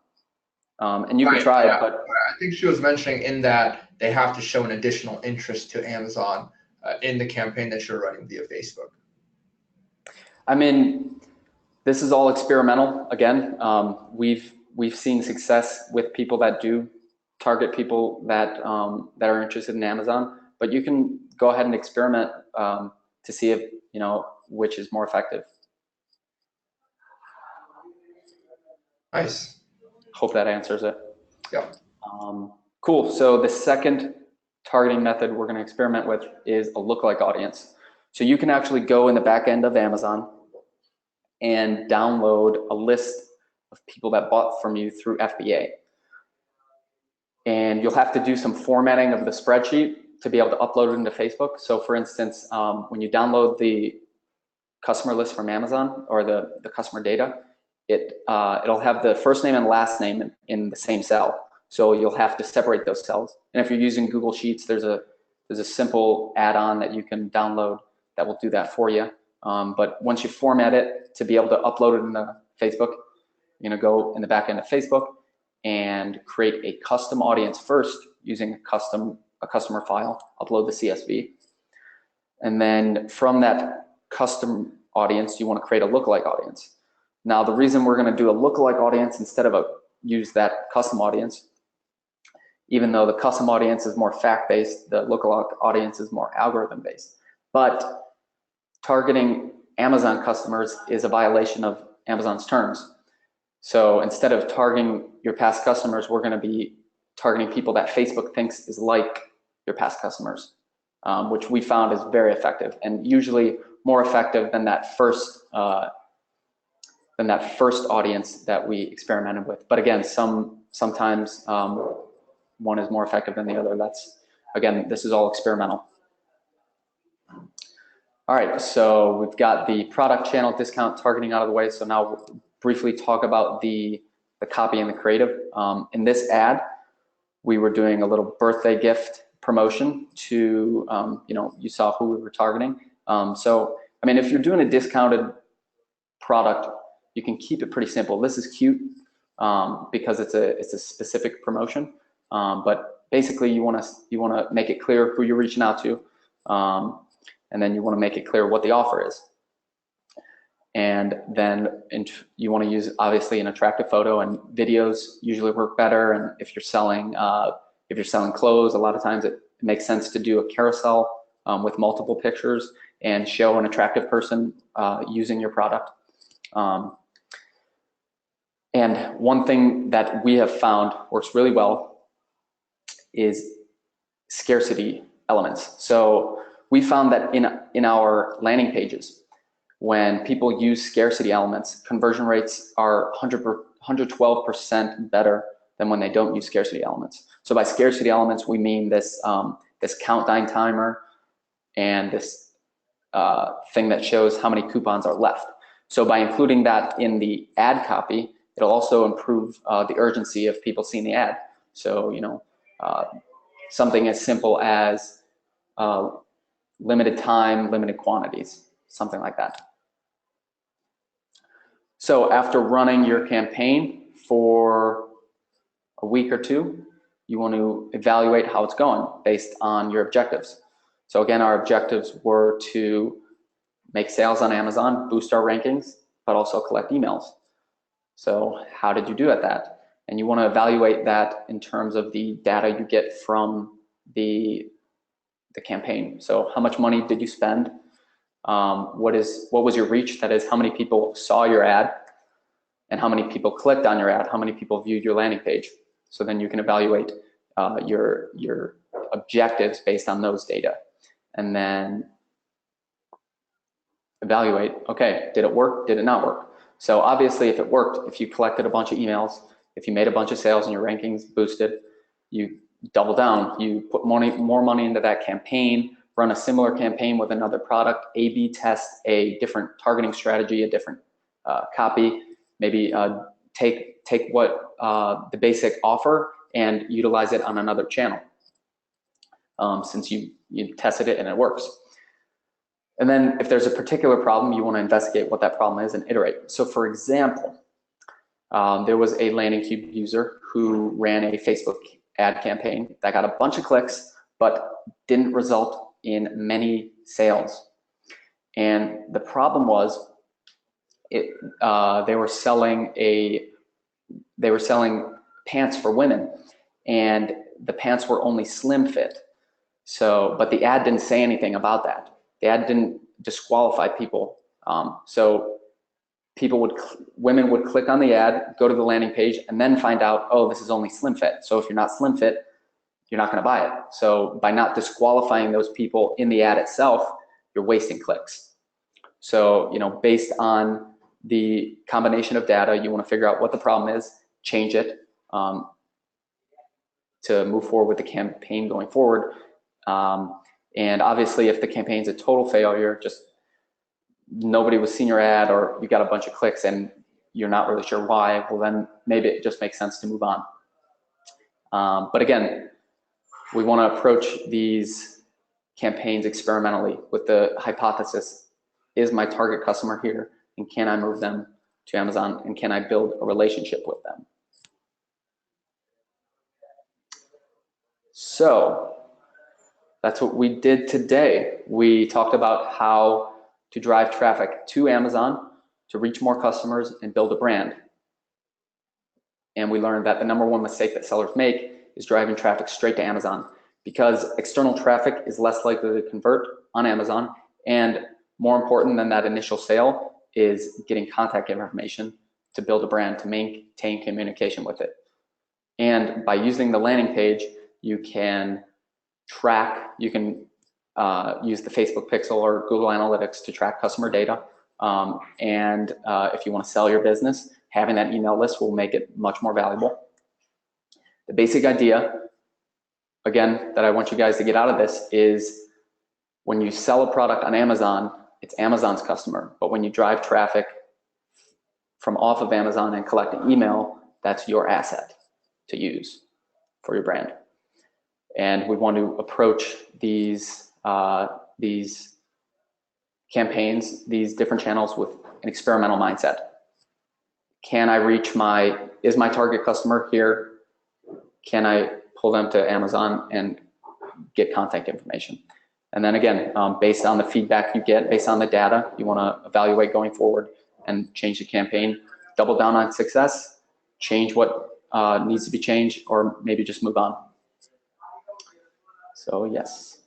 Speaker 2: And you can try it, but
Speaker 1: I think she was mentioning in that they have to show an additional interest to Amazon in the campaign that you're running via Facebook.
Speaker 2: I mean, this is all experimental. Again, we've seen success with people that do target people that are interested in Amazon, but you can go ahead and experiment to see if which is more effective.
Speaker 1: Nice.
Speaker 2: Hope that answers it.
Speaker 1: Yeah.
Speaker 2: Cool. So the second targeting method we're going to experiment with is a lookalike audience. So you can actually go in the back end of Amazon and download a list of people that bought from you through FBA. And you'll have to do some formatting of the spreadsheet to be able to upload it into Facebook. So for instance, when you download the customer list from Amazon or the customer data, it'll have the first name and last name in the same cell. So you'll have to separate those cells. And if you're using Google Sheets, there's a simple add-on that you can download that will do that for you. But once you format it to be able to upload it into Facebook, you're gonna go in the back end of Facebook and create a custom audience first using a customer file, upload the CSV. And then from that custom audience, you wanna create a lookalike audience. Now, the reason we're gonna do a lookalike audience instead of use that custom audience, even though the custom audience is more fact-based, the lookalike audience is more algorithm-based. But targeting Amazon customers is a violation of Amazon's terms. So instead of targeting your past customers, we're gonna be targeting people that Facebook thinks is like your past customers, which we found is very effective and usually more effective than that first audience that we experimented with. But again, sometimes one is more effective than the other. Again, this is all experimental. All right, so we've got the product channel discount targeting out of the way. So now we'll briefly talk about the copy and the creative. In this ad, we were doing a little birthday gift promotion to, you saw who we were targeting. So, I mean, if you're doing a discounted product, you can keep it pretty simple. This is cute because it's a specific promotion. But basically, you want to make it clear who you're reaching out to, and then you want to make it clear what the offer is. And then you want to use obviously an attractive photo, and videos usually work better. And if you're selling clothes, a lot of times it makes sense to do a carousel with multiple pictures and show an attractive person using your product. And one thing that we have found works really well is scarcity elements. So we found that in our landing pages, when people use scarcity elements, conversion rates are 112% better than when they don't use scarcity elements. So by scarcity elements, we mean this countdown timer and this thing that shows how many coupons are left. So by including that in the ad copy, it'll also improve the urgency of people seeing the ad. So, something as simple as limited time, limited quantities, something like that. So after running your campaign for a week or two, you want to evaluate how it's going based on your objectives. So again, our objectives were to make sales on Amazon, boost our rankings, but also collect emails. So how did you do at that? And you want to evaluate that in terms of the data you get from the campaign. So how much money did you spend? What was your reach? That is, how many people saw your ad and how many people clicked on your ad, how many people viewed your landing page. So then you can evaluate your objectives based on those data. And then evaluate, okay, did it work? Did it not work? So obviously if it worked, if you collected a bunch of emails, if you made a bunch of sales and your rankings boosted, you double down, you put more money into that campaign, run a similar campaign with another product, A/B test a different targeting strategy, a different copy, maybe take what the basic offer and utilize it on another channel since you tested it and it works. And then if there's a particular problem, you want to investigate what that problem is and iterate. So for example, there was a landing cube user who ran a Facebook ad campaign that got a bunch of clicks, but didn't result in many sales. And the problem was they were selling pants for women, and the pants were only slim fit. So, but the ad didn't say anything about that. The ad didn't disqualify people. So women would click on the ad, go to the landing page, and then find out, oh, this is only slim fit. So if you're not slim fit, you're not going to buy it. So by not disqualifying those people in the ad itself, you're wasting clicks. So, based on the combination of data, you want to figure out what the problem is, change it to move forward with the campaign going forward. And obviously, if the campaign's a total failure, just nobody was seeing your ad, or you got a bunch of clicks and you're not really sure why, well then maybe it just makes sense to move on. But again, we want to approach these campaigns experimentally with the hypothesis, is my target customer here, and can I move them to Amazon, and can I build a relationship with them? So that's what we did today. We talked about how to drive traffic to Amazon to reach more customers and build a brand. And we learned that the #1 mistake that sellers make is driving traffic straight to Amazon, because external traffic is less likely to convert on Amazon, and more important than that initial sale is getting contact information to build a brand, to maintain communication with it. And by using the landing page, you can track, you can use the Facebook Pixel or Google Analytics to track customer data. And if you want to sell your business, having that email list will make it much more valuable. The basic idea, again, that I want you guys to get out of this is, when you sell a product on Amazon, it's Amazon's customer. But when you drive traffic from off of Amazon and collect an email, that's your asset to use for your brand. And we want to approach these campaigns, these different channels, with an experimental mindset. Can I reach is my target customer here? Can I pull them to Amazon and get contact information? And then again, based on the feedback you get, based on the data, you want to evaluate going forward and change the campaign. Double down on success, change what needs to be changed, or maybe just move on. So yes.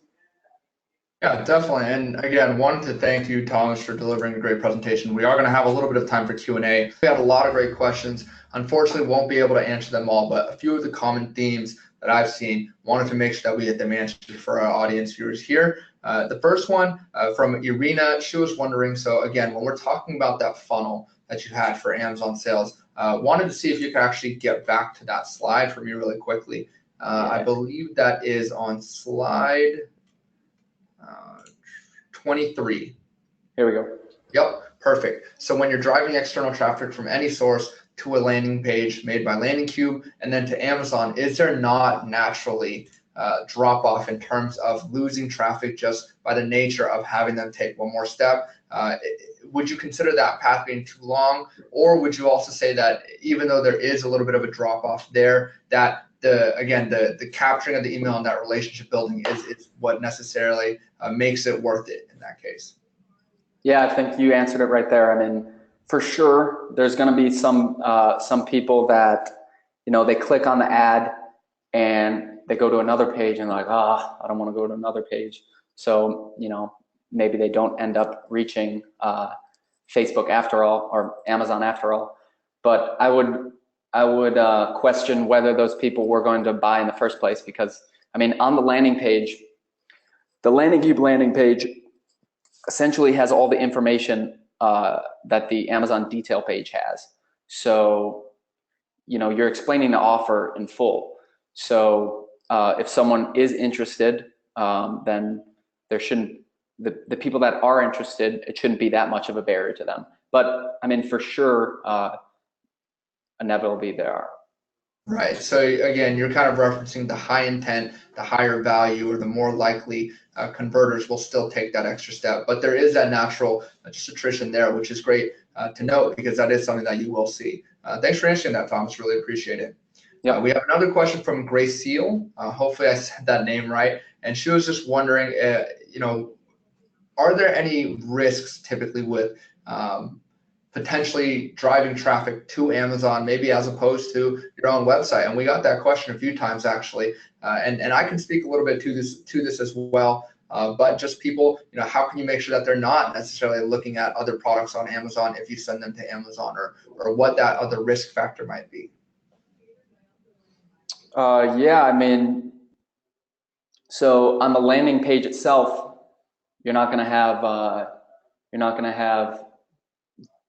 Speaker 1: Yeah, definitely. And again, wanted to thank you, Thomas, for delivering a great presentation. We are going to have a little bit of time for Q&A. We had a lot of great questions. Unfortunately, won't be able to answer them all, but a few of the common themes that I've seen, wanted to make sure that we get them answered for our audience viewers here. The first one from Irina, she was wondering, so again, when we're talking about that funnel that you had for Amazon sales, wanted to see if you could actually get back to that slide for me really quickly. I believe that is on slide 23.
Speaker 2: Here we go.
Speaker 1: Yep, perfect. So when you're driving external traffic from any source to a landing page made by LandingCube and then to Amazon, is there not naturally drop off in terms of losing traffic just by the nature of having them take one more step? Would you consider that path being too long, or would you also say that even though there is a little bit of a drop off there, that the capturing of the email and that relationship building is what necessarily makes it worth it in that case?
Speaker 2: Yeah, I think you answered it right there. I mean, for sure, there's going to be some people that, they click on the ad and they go to another page and they're like, I don't want to go to another page. So, maybe they don't end up reaching Facebook after all, or Amazon after all. But I would question whether those people were going to buy in the first place, because I mean, on the landing page, the LandingCube landing page essentially has all the information that the Amazon detail page has. So, you're explaining the offer in full. So if someone is interested, then there shouldn't, the people that are interested, it shouldn't be that much of a barrier to them. But I mean, for sure, inevitably there are.
Speaker 1: Right. So again, you're kind of referencing the high intent, the higher value, or the more likely converters will still take that extra step. But there is that natural just attrition there, which is great to note, because that is something that you will see. Thanks for answering that, Thomas. Really appreciate it. Yeah. We have another question from Grace Seal. Hopefully I said that name right. And she was just wondering, are there any risks typically with potentially driving traffic to Amazon, maybe as opposed to your own website? And we got that question a few times actually, and I can speak a little bit to this as well. But just people, how can you make sure that they're not necessarily looking at other products on Amazon if you send them to Amazon, or what that other risk factor might be?
Speaker 2: Yeah, I mean, So on the landing page itself, you're not going to have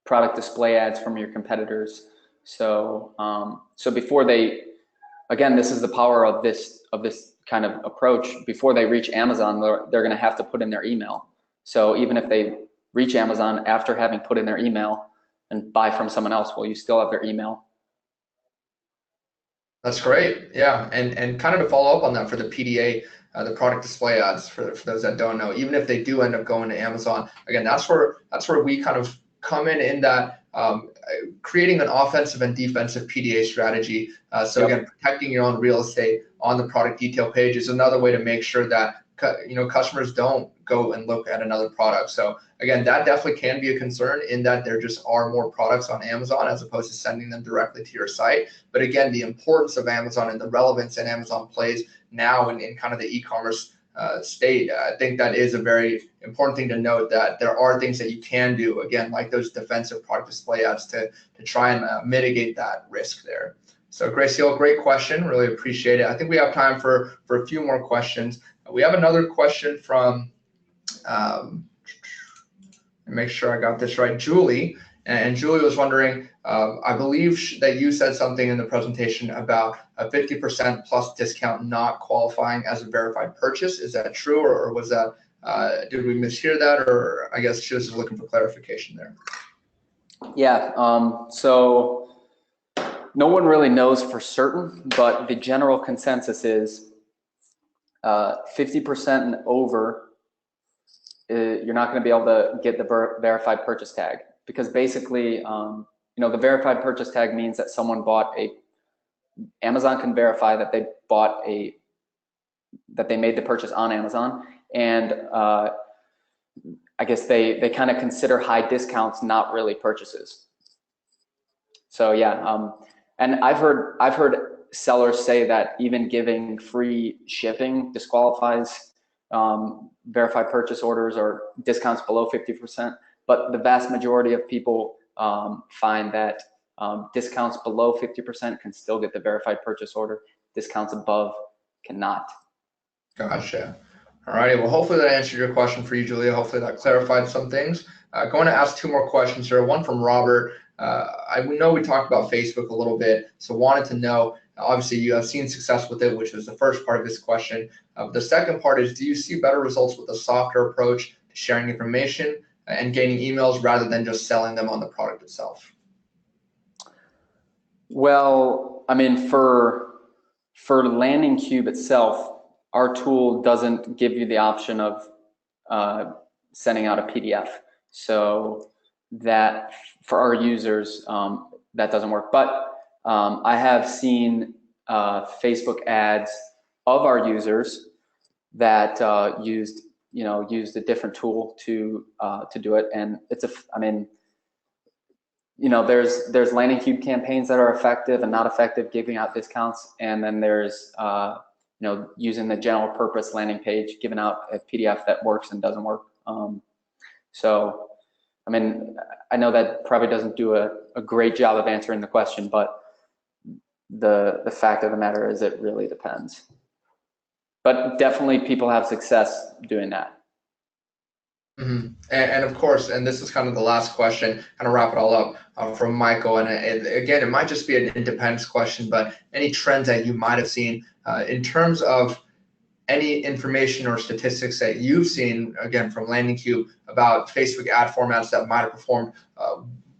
Speaker 2: product display ads from your competitors. So so before they, again, this is the power of this kind of approach. Before they reach Amazon, they're going to have to put in their email. So even if they reach Amazon after having put in their email and buy from someone else, well, you still have their email.
Speaker 1: That's great. Yeah, and kind of to follow up on that for the PDA, the product display ads, for those that don't know, even if they do end up going to Amazon, again, that's where we kind of come in that creating an offensive and defensive PDA strategy. So again, protecting your own real estate on the product detail page is another way to make sure that customers don't go and look at another product. So again, that definitely can be a concern in that there just are more products on Amazon as opposed to sending them directly to your site. But again, the importance of Amazon and the relevance that Amazon plays now in kind of the e-commerce state, I think that is a very important thing to note, that there are things that you can do, again, like those defensive product display ads to try and mitigate that risk there. So Graciela, great question. Really appreciate it. I think we have time for a few more questions. We have another question from, make sure I got this right, Julie. And Julie was wondering, I believe that you said something in the presentation about a 50% plus discount not qualifying as a verified purchase. Is that true, or was that, did we mishear that? Or I guess she was just looking for clarification there. Yeah,
Speaker 2: so no one really knows for certain, but the general consensus is 50% and over, you're not going to be able to get the verified purchase tag, because basically, the verified purchase tag means that someone bought Amazon can verify that they that they made the purchase on Amazon, and I guess they kind of consider high discounts not really purchases. So yeah, and I've heard sellers say that even giving free shipping disqualifies verified purchase orders or discounts below 50%, but the vast majority of people find that discounts below 50% can still get the verified purchase order. Discounts above cannot.
Speaker 1: Gotcha. All righty. Well, hopefully that answered your question for you, Julia. Hopefully that clarified some things. Going to ask two more questions here. One from Robert. I know we talked about Facebook a little bit, so wanted to know, obviously you have seen success with it, which was the first part of this question. The second part is, do you see better results with a softer approach to sharing information and gaining emails rather than just selling them on the product itself?
Speaker 2: Well, I mean, for Landing Cube itself, our tool doesn't give you the option of sending out a PDF. So that for our users, that doesn't work. But I have seen Facebook ads of our users that used a different tool to do it, and there's Landing Cube campaigns that are effective and not effective, giving out discounts, and then there's using the general purpose landing page, giving out a PDF that works and doesn't work. So I mean, I know that probably doesn't do a great job of answering the question, but the fact of the matter is it really depends. But definitely people have success doing that.
Speaker 1: Mm-hmm. And of course, and this is kind of the last question, kind of wrap it all up from Michael. And again, it might just be an independence question, but any trends that you might have seen in terms of any information or statistics that you've seen, again, from Landing Cube about Facebook ad formats that might have performed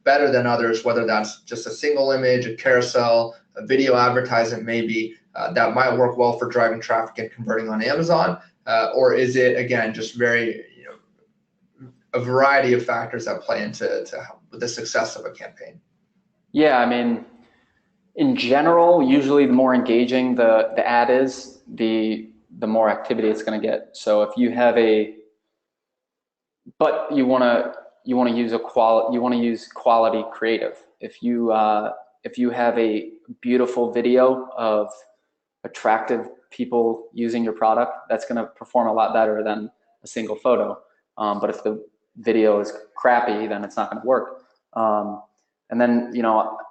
Speaker 1: better than others, whether that's just a single image, a carousel, a video advertisement maybe, that might work well for driving traffic and converting on Amazon, or is it, again, just very, a variety of factors that play into the success of a campaign?
Speaker 2: Yeah, I mean, in general, usually the more engaging the ad is, the more activity it's going to get. So if you have but you want to use quality creative. If you have a beautiful video of attractive people using your product, that's going to perform a lot better than a single photo. But if the video is crappy, then it's not going to work. And then,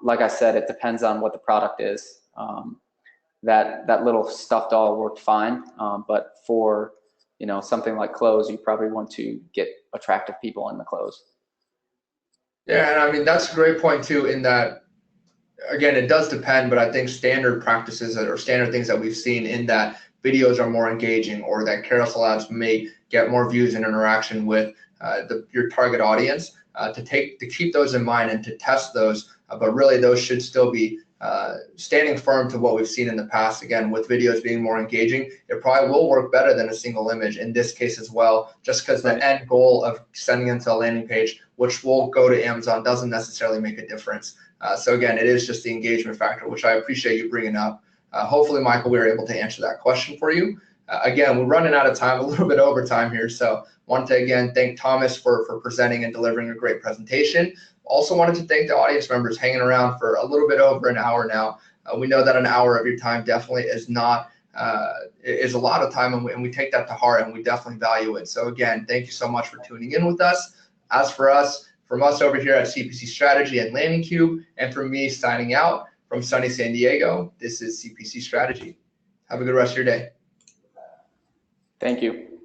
Speaker 2: like I said, it depends on what the product is. that little stuffed doll worked fine. But for, something like clothes, you probably want to get attractive people in the clothes.
Speaker 1: Yeah, and I mean, that's a great point too, in that, again, it does depend, but I think standard practices or standard things that we've seen in that videos are more engaging, or that carousel ads may get more views and interaction with your target audience, to keep those in mind and to test those. But really, those should still be standing firm to what we've seen in the past. Again, with videos being more engaging, it probably will work better than a single image in this case as well, just because the end goal of sending them to a landing page, which will go to Amazon, doesn't necessarily make a difference. So again, it is just the engagement factor, which I appreciate you bringing up. Hopefully, Michael, we were able to answer that question for you. Again, we're running out of time, a little bit over time here. So wanted to, again, thank Thomas for presenting and delivering a great presentation. Also wanted to thank the audience members hanging around for a little bit over an hour now. We know that an hour of your time definitely is not is a lot of time, and we take that to heart, and we definitely value it. So again, thank you so much for tuning in with us. As for us, from us over here at CPC Strategy and Landing Cube, and from me signing out from sunny San Diego, this is CPC Strategy. Have a good rest of your day.
Speaker 2: Thank you.